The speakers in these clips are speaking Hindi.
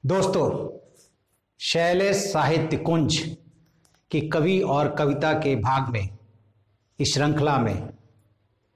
दोस्तों, शैलेश साहित्य कुंज की कवि और कविता के भाग में इस श्रृंखला में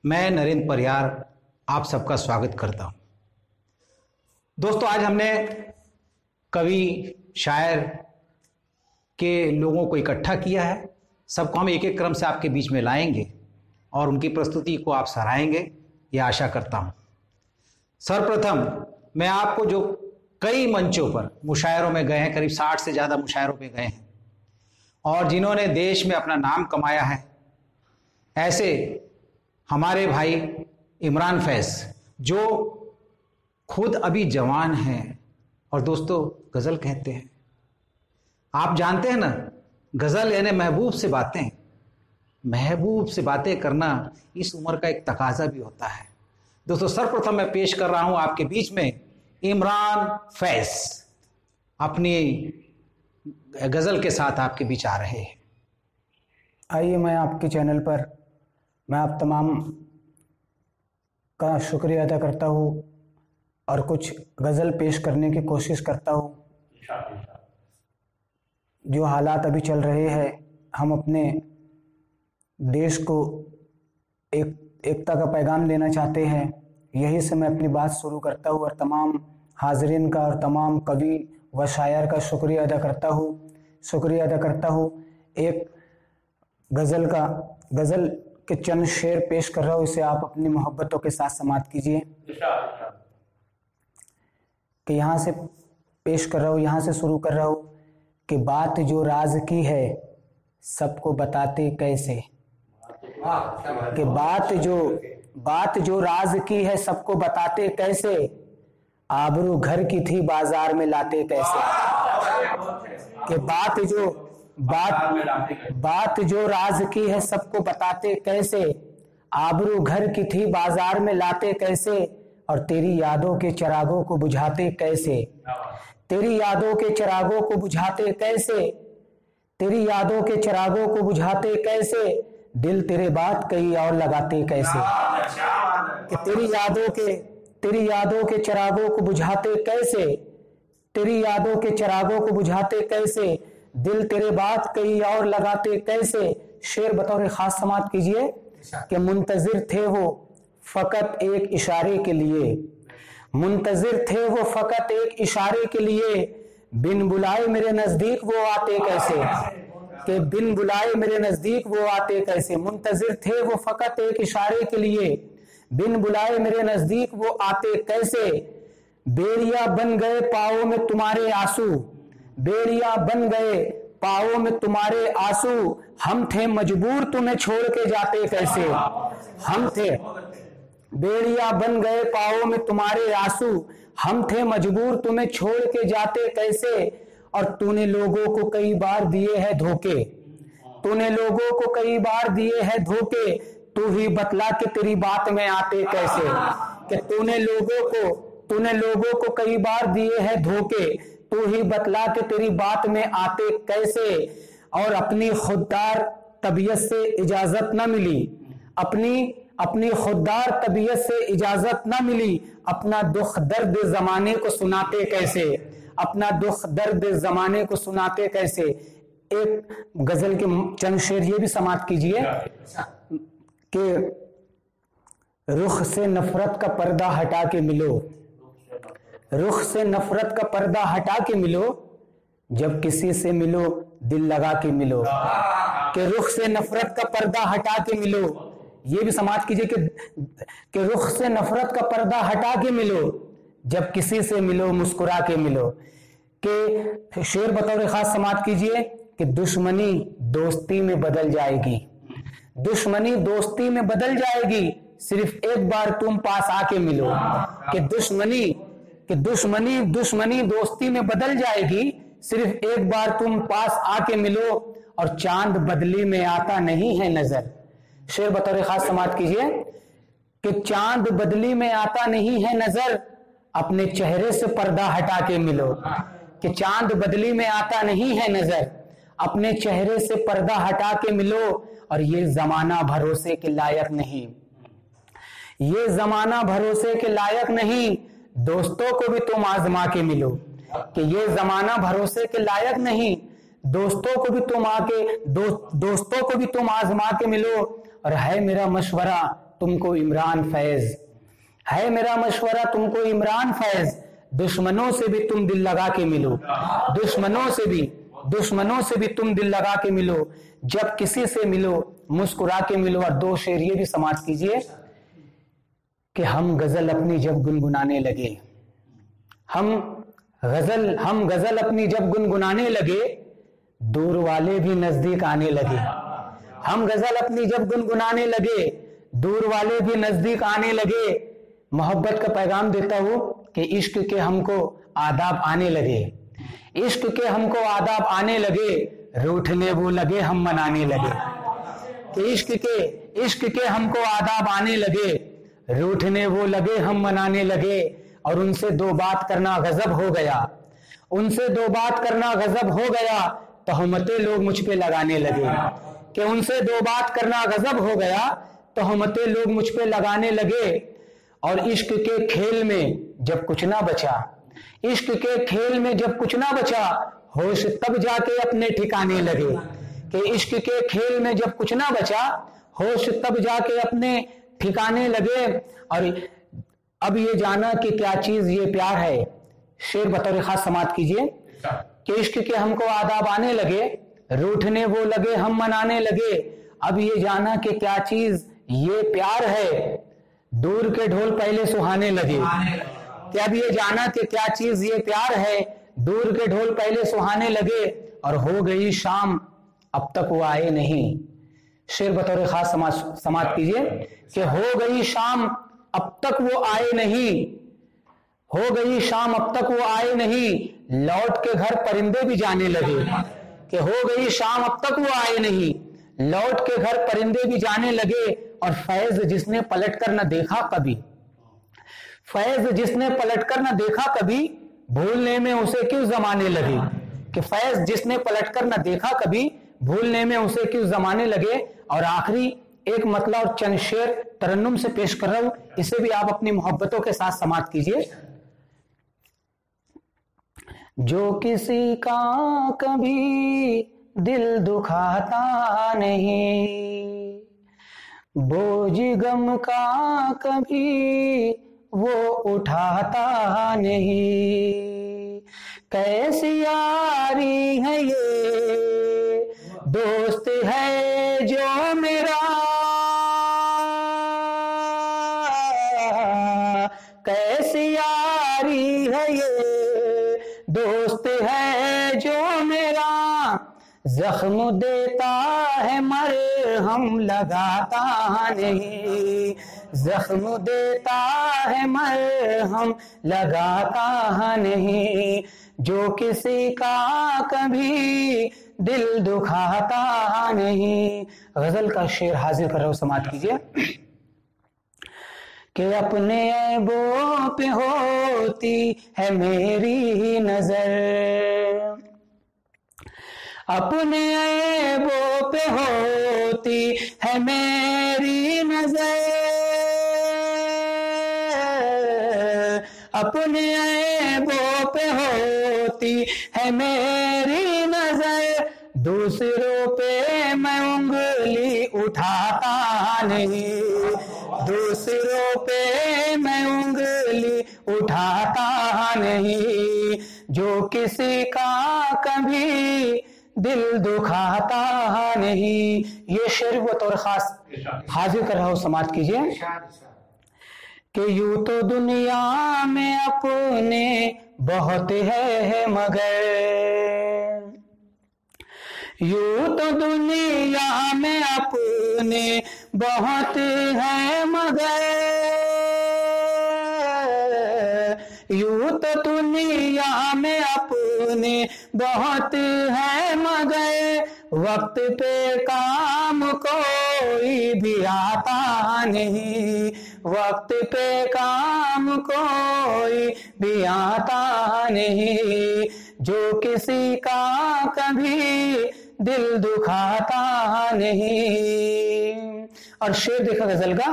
मैं नरेंद्र परियार आप सबका स्वागत करता हूं। दोस्तों, आज हमने कवि शायर के लोगों को इकट्ठा किया है। सबको हम एक एक क्रम से आपके बीच में लाएंगे और उनकी प्रस्तुति को आप सराहेंगे, ये आशा करता हूं। सर्वप्रथम मैं आपको जो कई मंचों पर मुशायरों में गए हैं, करीब 60 से ज़्यादा मुशायरों पे गए हैं और जिन्होंने देश में अपना नाम कमाया है, ऐसे हमारे भाई इमरान फैज़ जो खुद अभी जवान हैं और दोस्तों गज़ल कहते हैं। आप जानते हैं ना, गज़ल यानी महबूब से बातें। महबूब से बातें करना इस उम्र का एक तकाजा भी होता है। दोस्तों, सर्वप्रथम मैं पेश कर रहा हूं आपके बीच में इमरान फैज़, अपनी गज़ल के साथ आपके बीच आ रहे हैं। आइए, मैं आपके चैनल पर मैं आप तमाम का शुक्रिया अदा करता हूँ और कुछ गज़ल पेश करने की कोशिश करता हूँ। जो हालात अभी चल रहे हैं, हम अपने देश को एकता का पैगाम देना चाहते हैं। यही से मैं अपनी बात शुरू करता हूँ और तमाम हाज़रीन का और तमाम कवि व शायर का शुक्रिया अदा करता हूँ। एक गज़ल के चंद शेर पेश कर रहा हूँ, इसे आप अपनी मोहब्बतों के साथ समाप्त कीजिए। कि यहाँ से पेश कर रहा हूँ, यहाँ से शुरू कर रहा हूँ कि बात जो राज की है सबको बताते कैसे। कि बात जो राज की है सबको बताते कैसे, आबरू घर की थी बाजार में लाते कैसे। कि बात जो राज की है सबको बताते कैसे, आबरू घर की थी बाजार में लाते कैसे, और तेरी यादों के चिरागों को बुझाते कैसे। तेरी यादों के चिरागों को बुझाते कैसे, तेरी यादों के चिरागों को बुझाते कैसे, दिल तेरे बात कहीं और लगाते कैसे। कि तेरी यादों के चिरागों को बुझाते कैसे, तेरी यादों के चिरागों को बुझाते कैसे, दिल तेरे बात कहीं और लगाते कैसे। शेर बतौर खास समाप्त कीजिए कि मुंतजिर थे वो फकत एक इशारे के लिए, मुंतजिर थे वो फकत एक इशारे के लिए, बिन बुलाए मेरे नजदीक वो आते कैसे। कि बिन बुलाए मेरे नजदीक वो आते कैसे। मुंतजिर थे वो फकत एक इशारे के लिए, बिन बुलाए मेरे नजदीक वो आते कैसे। बेरिया बन गए पाँवों में तुम्हारे आंसू, बेरिया बन गए पाँवों में तुम्हारे आंसू, हम थे मजबूर तुम्हें छोड़ के जाते कैसे। हम थे बेड़िया बन गए पाँवों में तुम्हारे आंसू, हम थे मजबूर तुम्हें छोड़ के जाते कैसे। और तूने लोगों को कई बार दिए हैं धोखे, तूने लोगों को कई बार दिए हैं धोखे, तू ही बतला के तेरी बात में आते कैसे। कि तूने लोगों को कई बार दिए हैं धोखे, तू ही बतला के तेरी बात में आते कैसे। और अपनी खुददार तबीयत से इजाजत न मिली, अपनी खुददार तबीयत से इजाजत न मिली, अपना दुख दर्द जमाने को सुनाते कैसे, अपना दुख दर्द जमाने को सुनाते कैसे। एक गजल के चंद शेर ये भी समाप्त कीजिए कि रुख से नफरत का पर्दा हटा के मिलो, रुख से नफरत का पर्दा हटा के मिलो, जब किसी से मिलो दिल लगा के मिलो। कि रुख से नफरत का पर्दा हटा के मिलो, ये भी समाप्त कीजिए कि रुख से नफरत का पर्दा हटा के मिलो, जब किसी से मिलो मुस्कुरा के मिलो। कि शेर बतौर खास समाप्त कीजिए कि दुश्मनी दोस्ती में बदल जाएगी, दुश्मनी दोस्ती में बदल जाएगी, सिर्फ एक बार तुम पास आके मिलो। कि दुश्मनी दोस्ती में बदल जाएगी, सिर्फ एक बार तुम पास आके मिलो, और चांद बदली में आता नहीं है नजर। शेर बतौर खास समाप्त कीजिए कि चांद बदली में आता नहीं है नजर, अपने चेहरे से पर्दा हटा के मिलो। कि चांद बदली में आता नहीं है नजर, अपने चेहरे से पर्दा हटा के मिलो, और ये जमाना भरोसे के लायक नहीं, ये जमाना भरोसे के लायक नहीं, दोस्तों को भी तुम आजमा के मिलो। कि ये जमाना भरोसे के लायक नहीं, दोस्तों को भी तुम आजमा के मिलो। और है मेरा मशवरा तुमको इमरान फैज, है मेरा मशवरा तुमको इमरान फैज, दुश्मनों से भी तुम दिल लगा के मिलो, दुश्मनों से भी तुम दिल लगा के मिलो। जब किसी से मिलो मुस्कुरा के मिलो। और दो शेर ये भी समाप्त कीजिए कि हम गजल अपनी जब गुनगुनाने लगे, हम गजल अपनी जब गुनगुनाने लगे, दूर वाले भी नजदीक आने लगे। हम गजल अपनी जब गुनगुनाने लगे, दूर वाले भी नजदीक आने लगे। मोहब्बत का पैगाम देता हूं कि इश्क के हमको आदाब आने लगे, इश्क के हमको आदाब आने लगे, रूठने वो लगे हम मनाने लगे। कि इश्क के हमको आदाब आने लगे, रूठने वो लगे हम मनाने लगे। और उनसे दो बात करना गजब हो गया, उनसे दो बात करना गजब हो गया, तोहमतें लोग मुझ पे लगाने लगे। कि उनसे दो बात करना गजब हो गया, तोहमतें लोग मुझ पे लगाने लगे। और इश्क के खेल में जब कुछ ना बचा, इश्क के खेल में जब कुछ ना बचा, होश तब जाके अपने ठिकाने लगे। कि इश्क के खेल में जब कुछ ना बचा, होश तब जाके अपने ठिकाने लगे। और अब ये जाना कि क्या चीज ये प्यार है। शेर बतौर खास समाप्त कीजिए कि इश्क के हमको आदाब आने लगे, रूठने वो लगे हम मनाने लगे। अब ये जाना कि क्या चीज ये प्यार है, दूर के ढोल पहले सुहाने लगे। कि अब ये जाना कि क्या चीज ये प्यार है, दूर के ढोल पहले सुहाने लगे। और हो गई शाम अब तक वो आए नहीं। शेर बतौर खास समाप्त कीजिए कि हो गई शाम अब तक वो आए नहीं, हो गई शाम अब तक वो आए नहीं, लौट के घर परिंदे भी जाने लगे। कि हो गई शाम अब तक वो आए नहीं, लौट के घर परिंदे भी जाने लगे। और फैज जिसने पलटकर न देखा कभी, फैज जिसने पलटकर न देखा कभी, भूलने में उसे क्यों जमाने लगे। कि फैज जिसने पलटकर न देखा कभी, भूलने में उसे क्यों जमाने लगे। और आखिरी एक मतला और चंद शेर तरन्नुम से पेश कर रहा हूं, इसे भी आप अपनी मोहब्बतों के साथ समाप्त कीजिए। जो किसी का कभी दिल दुखाता नहीं, बोझ गम का कभी वो उठाता नहीं। कैसी यारी है ये, दोस्त है जो मेरा, कैसी यारी है ये, दोस्त है जो मेरा। जख्म देता है मरहम लगाता नहीं, जख्म देता है मरहम लगाता नहीं। जो किसी का कभी दिल दुखाता नहीं। गजल का शेर हाजिर कर रहा हूं, समाप्त कीजिए कि अपने ऐबों पे होती है मेरी ही नजर, अपने ऐबों पे होती है मेरी नजर, अपने ऐबों पे होती है मेरी नजर। दूसरों पे मैं उंगली उठाता नहीं, दूसरों पे मैं उंगली उठाता नहीं। जो किसी का कभी दिल दुखाता नहीं। ये शेर बतौर खास हाजिर कर रहा हूं, समाप्त कीजिए कि यूं तो दुनिया में अपने बहुत है मगर, यूं तो दुनिया में अपने बहुत है मगर, यूं तो दुनिया में अपने बहुत है मगर। वक्त पे काम कोई भी आता नहीं, वक्त पे काम कोई भी आता नहीं। जो किसी का कभी दिल दुखाता नहीं। और शेर देखा गजल का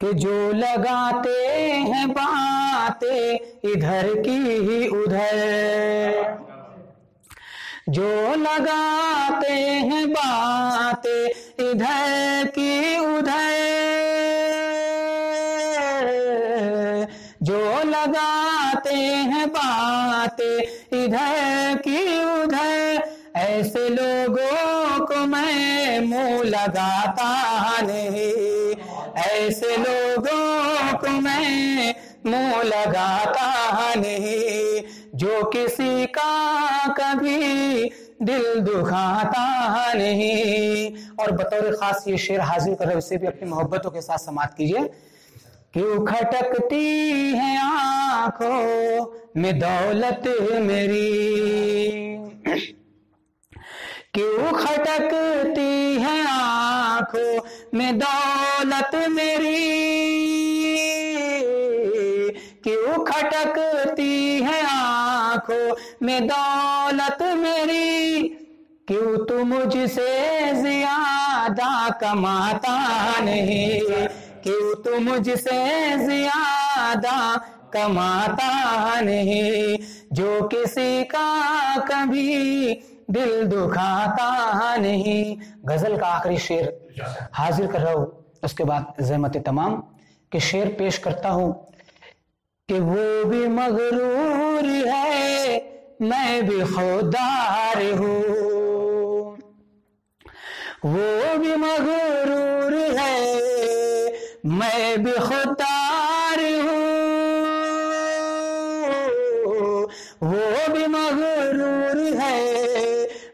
कि जो लगाते हैं बातें इधर की ही उधर, जो लगाते हैं बातें इधर की उधर, जो लगाते हैं बातें इधर की उधर, ऐसे लोगों को मैं मुंह लगाता नहीं, ऐसे लोगों को मैं मुंह लगाता नहीं, जो किसी का कभी दिल दुखाता नहीं। और बतौर खास ये शेर हाजिर कर, इसे भी अपनी मोहब्बतों के साथ समाप्त कीजिए। क्यों खटकती है आंखों में दौलत मेरी, क्यों खटकती है आंखों में दौलत मेरी, क्यों खटकती है आंखों में दौलत मेरी, क्यों तू मुझसे ज्यादा कमाता नहीं, क्यों तू मुझसे ज्यादा कमाता नहीं, जो किसी का कभी दिल दुखाता नहीं। गजल का आखिरी शेर हाजिर कर रहा हूं, उसके बाद ज़हमत तमाम के शेर पेश करता हूं कि वो भी मगरूर है मैं भी खुदार हूँ, वो भी मगरूर है मैं भी खुदार हूँ, वो भी मगरूर है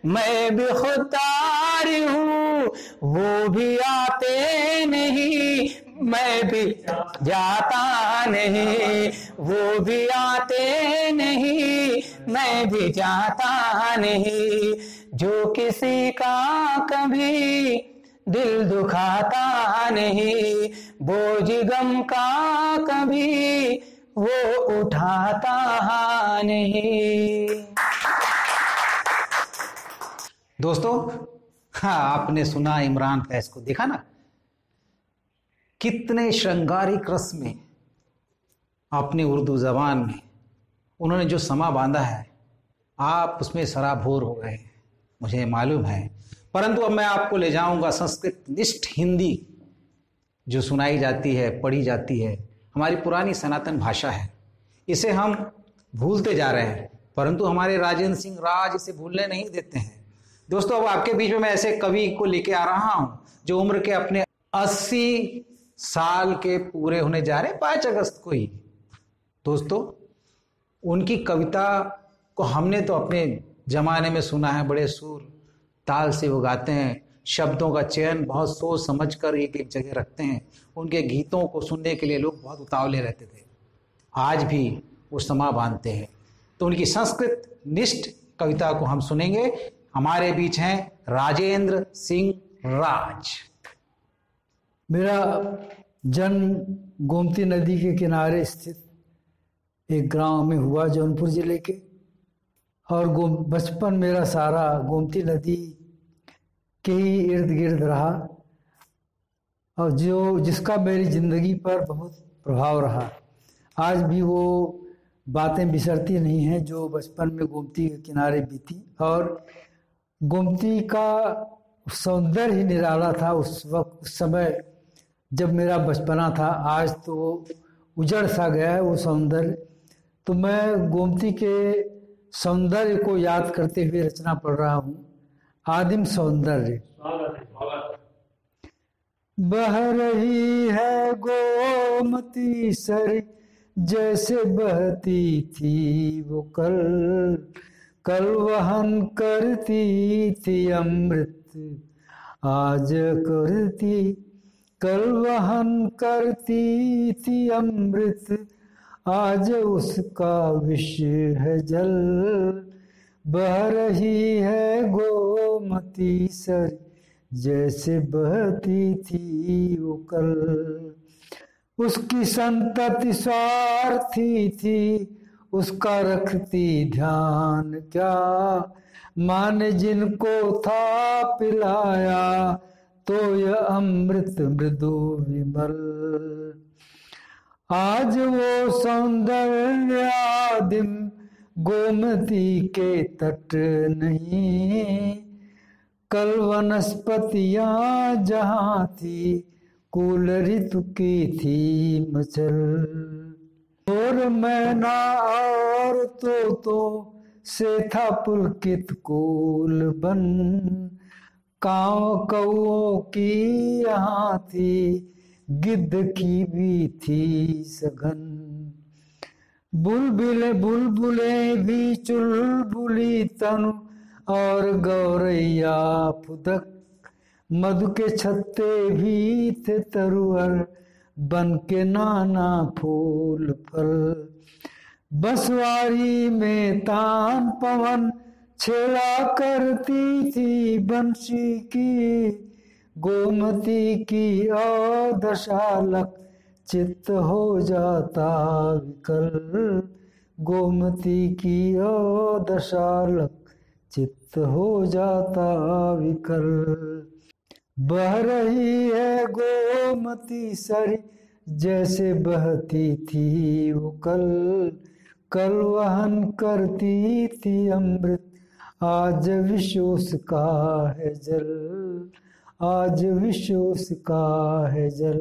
मैं भी खुदार हूँ, वो भी आते नहीं मैं भी जाता नहीं, वो भी आते नहीं मैं भी जाता नहीं, जो किसी का कभी दिल दुखाता नहीं, बोझ गम का कभी वो उठाता नहीं। दोस्तों, हाँ, आपने सुना इमरान फैज को, देखा ना कितने श्रृंगारिक रस में अपनी उर्दू जबान में उन्होंने जो समा बांधा है, आप उसमें सराबोर हो गए, मुझे मालूम है। परंतु अब मैं आपको ले जाऊंगा संस्कृत निष्ठ हिंदी जो सुनाई जाती है, पढ़ी जाती है, हमारी पुरानी सनातन भाषा है। इसे हम भूलते जा रहे हैं, परंतु हमारे राजेंद्र सिंह राज इसे भूलने नहीं देते हैं। दोस्तों, अब आपके बीच में मैं ऐसे कवि को लेके आ रहा हूं जो उम्र के अपने 80 साल के पूरे होने जा रहे 5 अगस्त को ही। दोस्तों, उनकी कविता को हमने तो अपने जमाने में सुना है, बड़े सुर ताल से वो गाते हैं, शब्दों का चयन बहुत सोच समझ कर एक एक जगह रखते हैं। उनके गीतों को सुनने के लिए लोग बहुत उतावले रहते थे, आज भी वो समा बांधते हैं। तो उनकी संस्कृत निष्ठ कविता को हम सुनेंगे। हमारे बीच हैं राजेंद्र सिंह राज। मेरा जन्म गोमती नदी के किनारे स्थित एक गांव में हुआ, जौनपुर जिले के, और बचपन मेरा सारा गोमती नदी के ही इर्द गिर्द रहा, और जिसका मेरी जिंदगी पर बहुत प्रभाव रहा। आज भी वो बातें बिसरती नहीं हैं जो बचपन में गोमती के किनारे बीती। और गोमती का सौंदर्य ही निराला था उस वक्त, उस समय जब मेरा बचपना था। आज तो उजड़ सा गया है वो सौंदर्य। तो मैं गोमती के सौंदर्य को याद करते हुए रचना पढ़ रहा हूँ, आदिम सौंदर्य। बह रही है गोमती सर जैसे बहती थी वो कल, कल वहन करती थी अमृत आज करती, कल वहन करती थी अमृत आज उसका विष है जल। बह रही है गोमती सर जैसे बहती थी वो कल, उसकी संतति स्वार्थी थी उसका रखती ध्यान क्या, माने जिनको था पिलाया तो यह अमृत मृदु विमल। आज वो सौंदर्य आदिम गोमती के तट नहीं, कल वनस्पतियां जहाँ थी कुल ऋतु की थी मचल। और मैना और तो से था पुलकित कुल बन, कांव कौओं की यहाँ थी गिद्ध की भी थी सघन। बुलबुले भी चुलबुली तनु और गौरैया फुदक, मधु के छत्ते भी थे तरुअर बन के नाना फूल फल। बंसवारी में तान पवन छेड़ा करती थी बंसी की, गोमती की दशालक चित्त हो जाता विकल। गोमती की दशालक चित्त हो जाता विकल। बह रही है गोमती सरी जैसे बहती थी वो कल, कल वहन करती थी अमृत आज विश्व का है जल, आज विश्व का है जल।